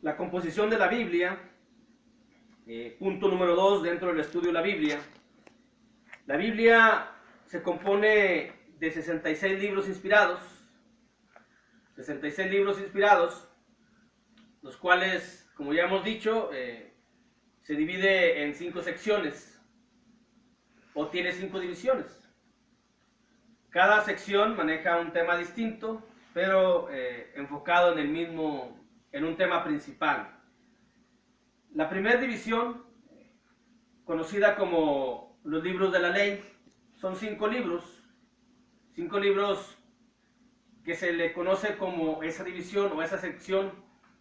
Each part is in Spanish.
la composición de la Biblia, punto número 2 dentro del estudio de la Biblia. La Biblia se compone de 66 libros inspirados, 66 libros inspirados, los cuales, como ya hemos dicho, se divide en 5 secciones, o tiene 5 divisiones. Cada sección maneja un tema distinto, pero enfocado en un tema principal. La primera división, conocida como los libros de la ley, son 5 libros que se le conoce como esa división o esa sección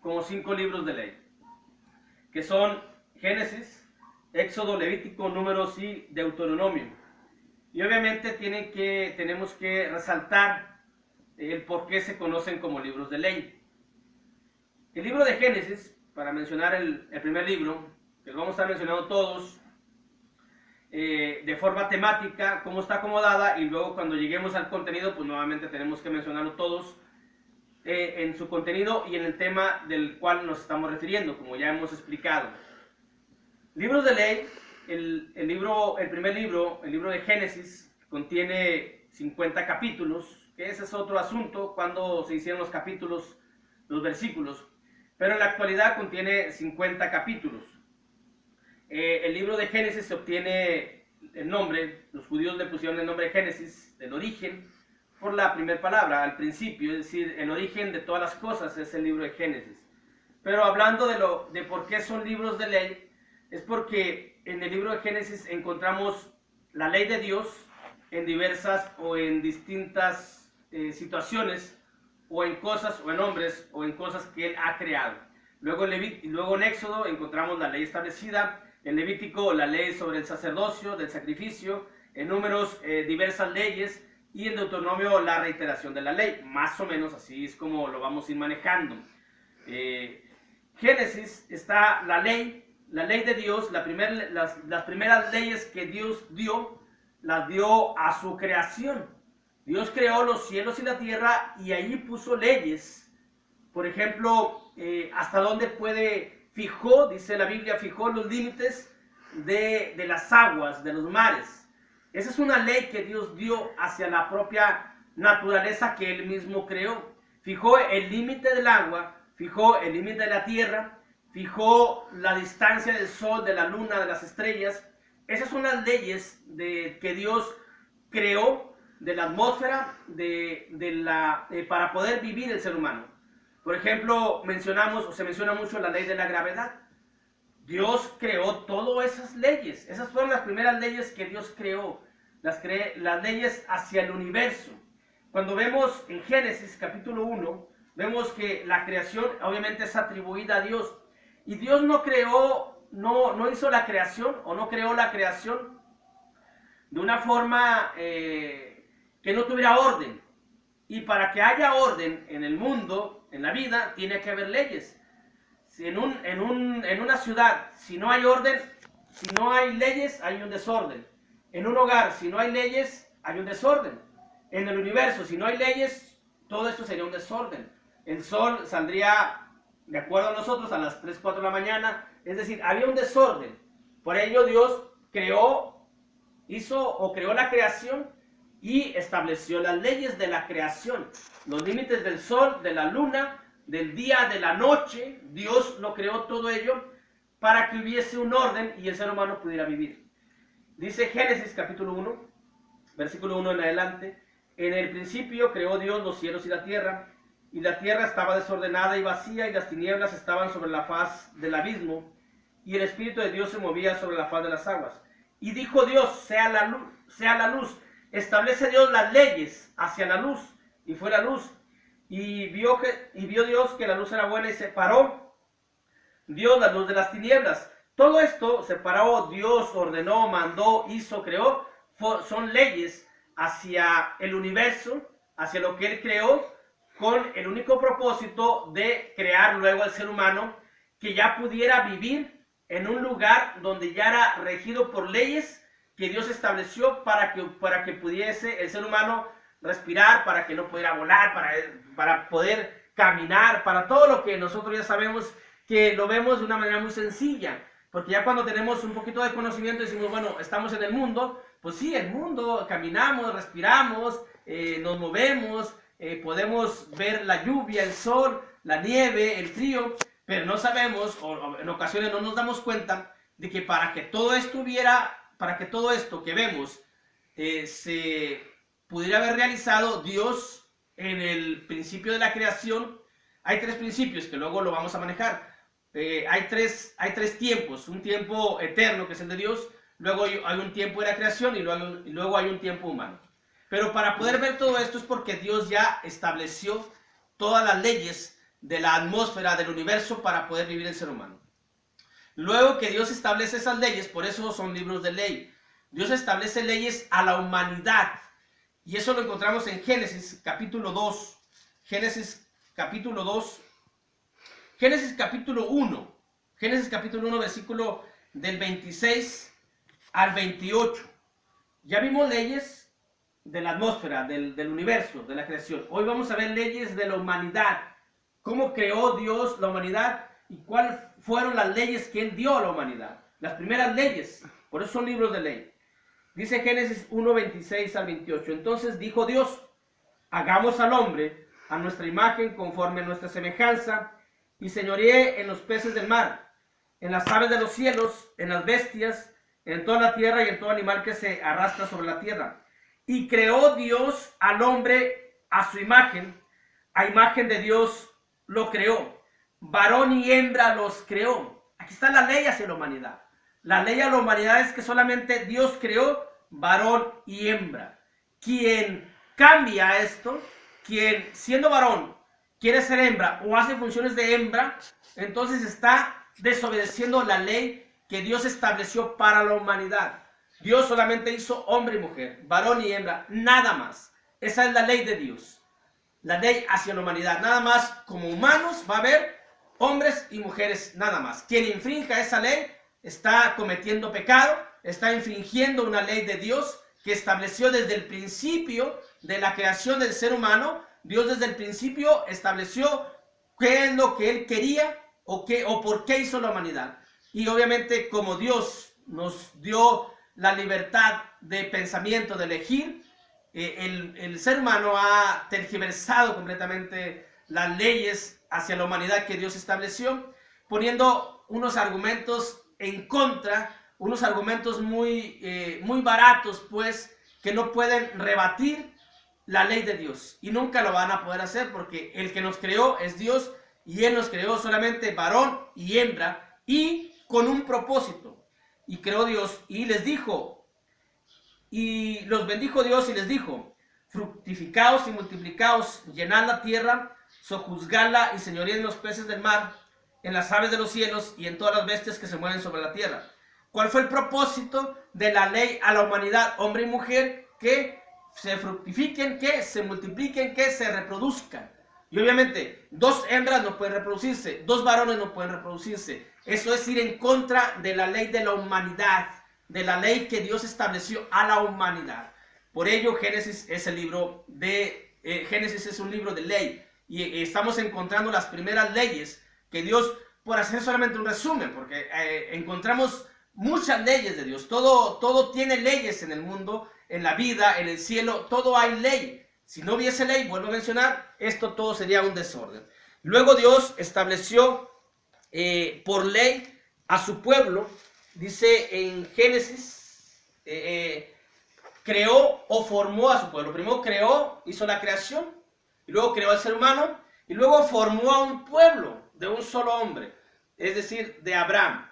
como 5 libros de ley, que son Génesis, Éxodo, Levítico, Números y Deuteronomio. Y obviamente tenemos que resaltar el por qué se conocen como libros de ley. El libro de Génesis, para mencionar el primer libro, que lo vamos a estar mencionando todos, de forma temática, cómo está acomodada, y luego cuando lleguemos al contenido, pues nuevamente tenemos que mencionarlo todos en su contenido y en el tema del cual nos estamos refiriendo, como ya hemos explicado. Libros de ley, el primer libro, el libro de Génesis, contiene 50 capítulos, que ese es otro asunto, cuando se hicieron los capítulos, los versículos, pero en la actualidad contiene 50 capítulos. El libro de Génesis se obtiene el nombre, los judíos le pusieron el nombre de Génesis, del origen, por la primera palabra, al principio, es decir, el origen de todas las cosas es el libro de Génesis. Pero hablando de por qué son libros de ley, es porque en el libro de Génesis encontramos la ley de Dios en diversas o en distintas situaciones, o en cosas, o en hombres, o en cosas que Él ha creado. Luego en Éxodo encontramos la ley establecida, en Levítico la ley sobre el sacerdocio, del sacrificio, en Números diversas leyes, y en Deuteronomio la reiteración de la ley. Más o menos así es como lo vamos a ir manejando. Génesis está la ley de Dios, las primeras leyes que Dios dio, las dio a su creación. Dios creó los cielos y la tierra y allí puso leyes. Por ejemplo, hasta dónde fijó, dice la Biblia, fijó los límites de las aguas, de los mares. Esa es una ley que Dios dio hacia la propia naturaleza que Él mismo creó. Fijó el límite del agua, fijó el límite de la tierra, fijó la distancia del sol, de la luna, de las estrellas. Esas son las leyes que Dios creó, de la atmósfera, para poder vivir el ser humano. Por ejemplo, se menciona mucho la ley de la gravedad. Dios creó todas esas leyes. Esas fueron las primeras leyes que Dios creó. Las leyes hacia el universo. Cuando vemos en Génesis capítulo 1, vemos que la creación obviamente es atribuida a Dios. Y Dios no hizo la creación, o no creó la creación de una forma que no tuviera orden. Y para que haya orden en el mundo, en la vida, tiene que haber leyes. En una ciudad, si no hay orden, si no hay leyes, hay un desorden. En un hogar, si no hay leyes, hay un desorden. En el universo, si no hay leyes, todo esto sería un desorden. El sol saldría, de acuerdo a nosotros, a las 3, 4 de la mañana. Es decir, había un desorden. Por ello Dios creó la creación y estableció las leyes de la creación. Los límites del sol, de la luna, del día, de la noche. Dios lo creó todo ello para que hubiese un orden y el ser humano pudiera vivir. Dice Génesis capítulo 1, versículo 1 en adelante: en el principio creó Dios los cielos y la tierra estaba desordenada y vacía, y las tinieblas estaban sobre la faz del abismo, y el Espíritu de Dios se movía sobre la faz de las aguas. Y dijo Dios: sea la luz. Establece Dios las leyes hacia la luz, y fue la luz. Y vio Dios que la luz era buena, y separó Dios la luz de las tinieblas. Todo esto separó Dios, ordenó, mandó, hizo, creó. Son leyes hacia el universo, hacia lo que Él creó, con el único propósito de crear luego al ser humano, que ya pudiera vivir en un lugar donde ya era regido por leyes que Dios estableció para que pudiese el ser humano respirar, para que no pudiera volar, para poder caminar, para todo lo que nosotros ya sabemos que lo vemos de una manera muy sencilla, porque ya cuando tenemos un poquito de conocimiento decimos, bueno, estamos en el mundo, pues sí, el mundo, caminamos, respiramos, nos movemos, podemos ver la lluvia, el sol, la nieve, el frío, pero no sabemos, o en ocasiones no nos damos cuenta de que para que todo esto que vemos se pudiera haber realizado, Dios en el principio de la creación, hay tres principios que luego lo vamos a manejar. Hay tres tiempos, un tiempo eterno que es el de Dios, luego hay un tiempo de la creación y luego hay un tiempo humano. Pero para poder ver todo esto es porque Dios ya estableció todas las leyes de la atmósfera, del universo, para poder vivir el ser humano. Luego que Dios establece esas leyes, por eso son libros de ley, Dios establece leyes a la humanidad. Y eso lo encontramos en Génesis capítulo 2, Génesis capítulo 2, Génesis capítulo 1, Génesis capítulo 1, versículo del 26 al 28. Ya vimos leyes de la atmósfera, del universo, de la creación. Hoy vamos a ver leyes de la humanidad. Cómo creó Dios la humanidad y cuáles fueron las leyes que Él dio a la humanidad. Las primeras leyes, por eso son libros de ley. Dice Génesis 1, 26 al 28. Entonces dijo Dios, hagamos al hombre a nuestra imagen conforme a nuestra semejanza, y señoree en los peces del mar, en las aves de los cielos, en las bestias, en toda la tierra y en todo animal que se arrastra sobre la tierra. Y creó Dios al hombre a su imagen, a imagen de Dios lo creó, varón y hembra los creó. Aquí está la ley hacia la humanidad. La ley a la humanidad es que solamente Dios creó varón y hembra. Quien cambia esto, quien siendo varón quiere ser hembra o hace funciones de hembra, entonces está desobedeciendo la ley que Dios estableció para la humanidad. Dios solamente hizo hombre y mujer, varón y hembra, nada más. Esa es la ley de Dios, la ley hacia la humanidad. Nada más, como humanos va a haber hombres y mujeres, nada más. Quien infrinja esa ley está cometiendo pecado, está infringiendo una ley de Dios que estableció desde el principio de la creación del ser humano. Dios desde el principio estableció qué es lo que Él quería o por qué hizo la humanidad. Y obviamente como Dios nos dio la libertad de pensamiento, de elegir, el ser humano ha tergiversado completamente las leyes hacia la humanidad que Dios estableció, poniendo unos argumentos en contra, unos argumentos muy baratos, pues, que no pueden rebatir la ley de Dios. Y nunca lo van a poder hacer porque el que nos creó es Dios y Él nos creó solamente varón y hembra y con un propósito. Y creó Dios y les dijo, y los bendijo Dios y les dijo, fructificaos y multiplicaos, llenad la tierra, sojuzgadla y señoread en los peces del mar, en las aves de los cielos y en todas las bestias que se mueven sobre la tierra. ¿Cuál fue el propósito de la ley a la humanidad, hombre y mujer? Que se fructifiquen, que se multipliquen, que se reproduzcan. Y obviamente, dos hembras no pueden reproducirse, dos varones no pueden reproducirse. Eso es ir en contra de la ley de la humanidad, de la ley que Dios estableció a la humanidad. Por ello, Génesis es Génesis es un libro de ley. Y estamos encontrando las primeras leyes que Dios, por hacer solamente un resumen, porque encontramos muchas leyes de Dios. Todo tiene leyes en el mundo, en la vida, en el cielo, todo hay ley. Si no hubiese ley, vuelvo a mencionar, esto todo sería un desorden. Luego Dios estableció por ley a su pueblo, dice en Génesis, creó o formó a su pueblo. Primero creó, hizo la creación, y luego creó al ser humano, y luego formó a un pueblo de un solo hombre, es decir, de Abraham.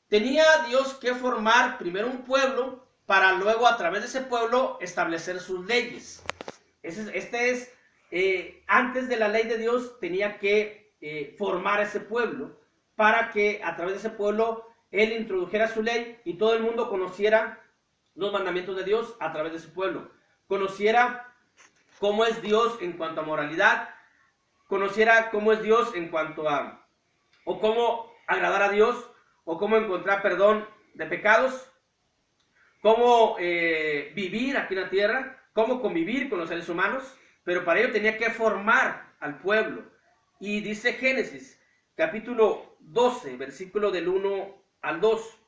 Tenía Dios que formar primero un pueblo para luego a través de ese pueblo establecer sus leyes. Antes de la ley de Dios tenía que formar ese pueblo para que a través de ese pueblo Él introdujera su ley y todo el mundo conociera los mandamientos de Dios a través de su pueblo. Conociera cómo es Dios en cuanto a moralidad, conociera cómo es Dios en cuanto a, o cómo agradar a Dios, o cómo encontrar perdón de pecados, cómo vivir aquí en la tierra, cómo convivir con los seres humanos, pero para ello tenía que formar al pueblo. Y dice Génesis capítulo 12, versículo del 1 al 2.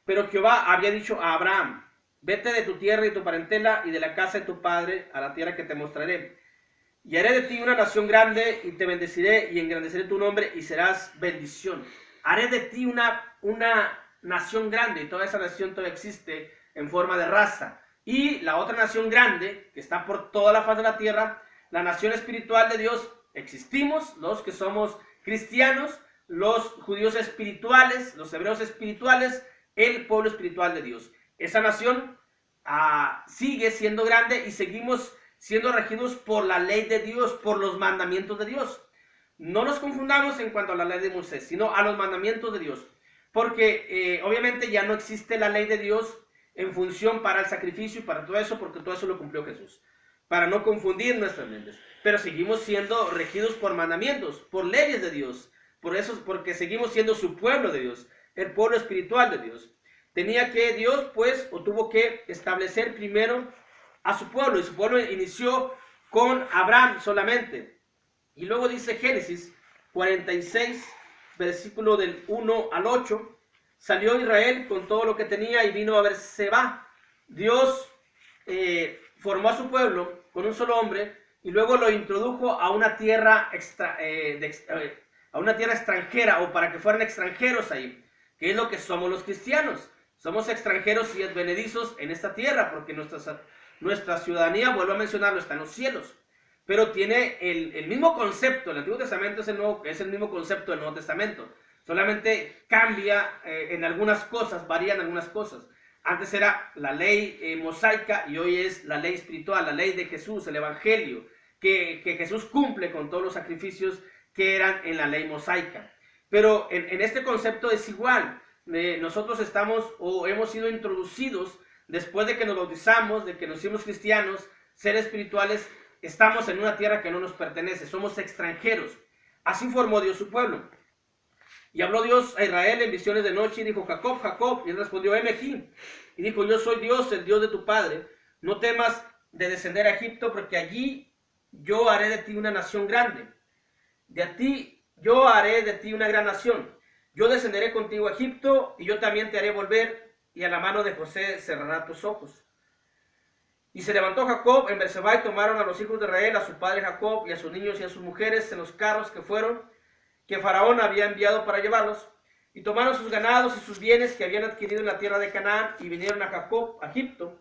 Pero Jehová había dicho a Abraham: vete de tu tierra y tu parentela y de la casa de tu padre a la tierra que te mostraré. Y haré de ti una nación grande y te bendeciré y engrandeceré tu nombre y serás bendición. Haré de ti una nación grande, y toda esa nación todavía existe en forma de raza. Y la otra nación grande, que está por toda la faz de la tierra, la nación espiritual de Dios, existimos los que somos cristianos, los judíos espirituales, los hebreos espirituales, el pueblo espiritual de Dios. Esa nación sigue siendo grande y seguimos siendo regidos por la ley de Dios, por los mandamientos de Dios. No nos confundamos en cuanto a la ley de Moisés, sino a los mandamientos de Dios. Porque obviamente ya no existe la ley de Dios en función para el sacrificio y para todo eso, porque todo eso lo cumplió Jesús. Para no confundir nuestras mentes. Pero seguimos siendo regidos por mandamientos, por leyes de Dios. Por eso, porque seguimos siendo su pueblo de Dios, el pueblo espiritual de Dios. Tenía que Dios, pues, o tuvo que establecer primero a su pueblo, y su pueblo inició con Abraham solamente. Y luego dice Génesis 46, versículo del 1 al 8, salió Israel con todo lo que tenía y vino a Beerseba. Dios formó a su pueblo con un solo hombre y luego lo introdujo a una tierra extranjera, o para que fueran extranjeros ahí, que es lo que somos los cristianos. Somos extranjeros y advenedizos en esta tierra, porque nuestra ciudadanía, vuelvo a mencionarlo, está en los cielos. Pero tiene el mismo concepto. El Antiguo Testamento es el mismo concepto del Nuevo Testamento. Solamente cambia en algunas cosas, varía en algunas cosas. Antes era la ley mosaica y hoy es la ley espiritual, la ley de Jesús, el Evangelio, que Jesús cumple con todos los sacrificios que eran en la ley mosaica. Pero en este concepto es igual. Nosotros estamos o hemos sido introducidos después de que nos bautizamos, de que nos hicimos cristianos, seres espirituales. Estamos en una tierra que no nos pertenece, somos extranjeros. Así formó Dios su pueblo. Y habló Dios a Israel en visiones de noche y dijo: Jacob, Jacob. Y él respondió: heme aquí. Y dijo: yo soy Dios, el Dios de tu padre. No temas de descender a Egipto, porque allí yo haré de ti una nación grande. Yo haré de ti una gran nación. Yo descenderé contigo a Egipto y yo también te haré volver, y a la mano de José cerrará tus ojos. Y se levantó Jacob en Beerseba y tomaron a los hijos de Israel, a su padre Jacob, y a sus niños y a sus mujeres en los carros que Faraón había enviado para llevarlos, y tomaron sus ganados y sus bienes que habían adquirido en la tierra de Canaán, y vinieron a Jacob, a Egipto,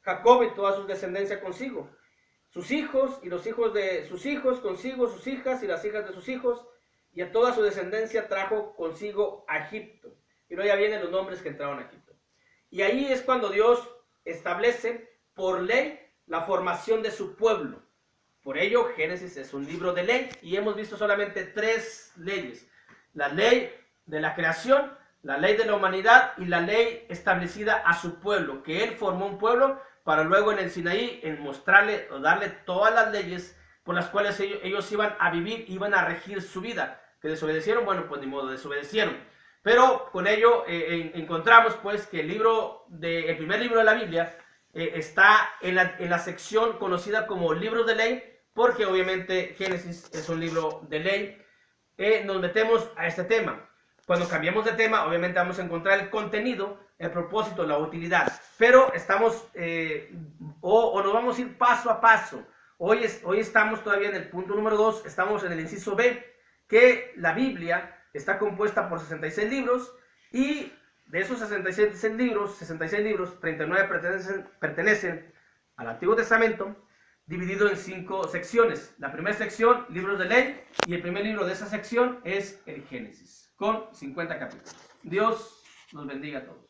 Jacob y toda su descendencia consigo, sus hijos y los hijos de sus hijos consigo, sus hijas y las hijas de sus hijos, y a toda su descendencia trajo consigo a Egipto. Y luego ya vienen los nombres que entraron a Egipto. Y ahí es cuando Dios establece por ley la formación de su pueblo. Por ello, Génesis es un libro de ley y hemos visto solamente 3 leyes. La ley de la creación, la ley de la humanidad y la ley establecida a su pueblo, que él formó un pueblo para luego en el Sinaí mostrarle o darle todas las leyes por las cuales ellos iban a vivir, iban a regir su vida. Que desobedecieron, bueno, pues ni modo, desobedecieron. Pero con ello encontramos pues que el primer libro de la Biblia está en la sección conocida como libros de ley, porque obviamente Génesis es un libro de ley. Nos metemos a este tema. Cuando cambiamos de tema, obviamente vamos a encontrar el contenido, el propósito, la utilidad. Pero estamos, o nos vamos a ir paso a paso. Hoy estamos todavía en el punto número 2, estamos en el inciso B, que la Biblia está compuesta por 66 libros, y de esos 66 libros, 39 pertenecen al Antiguo Testamento, dividido en 5 secciones. La primera sección, libros de ley, y el primer libro de esa sección es el Génesis, con 50 capítulos. Dios los bendiga a todos.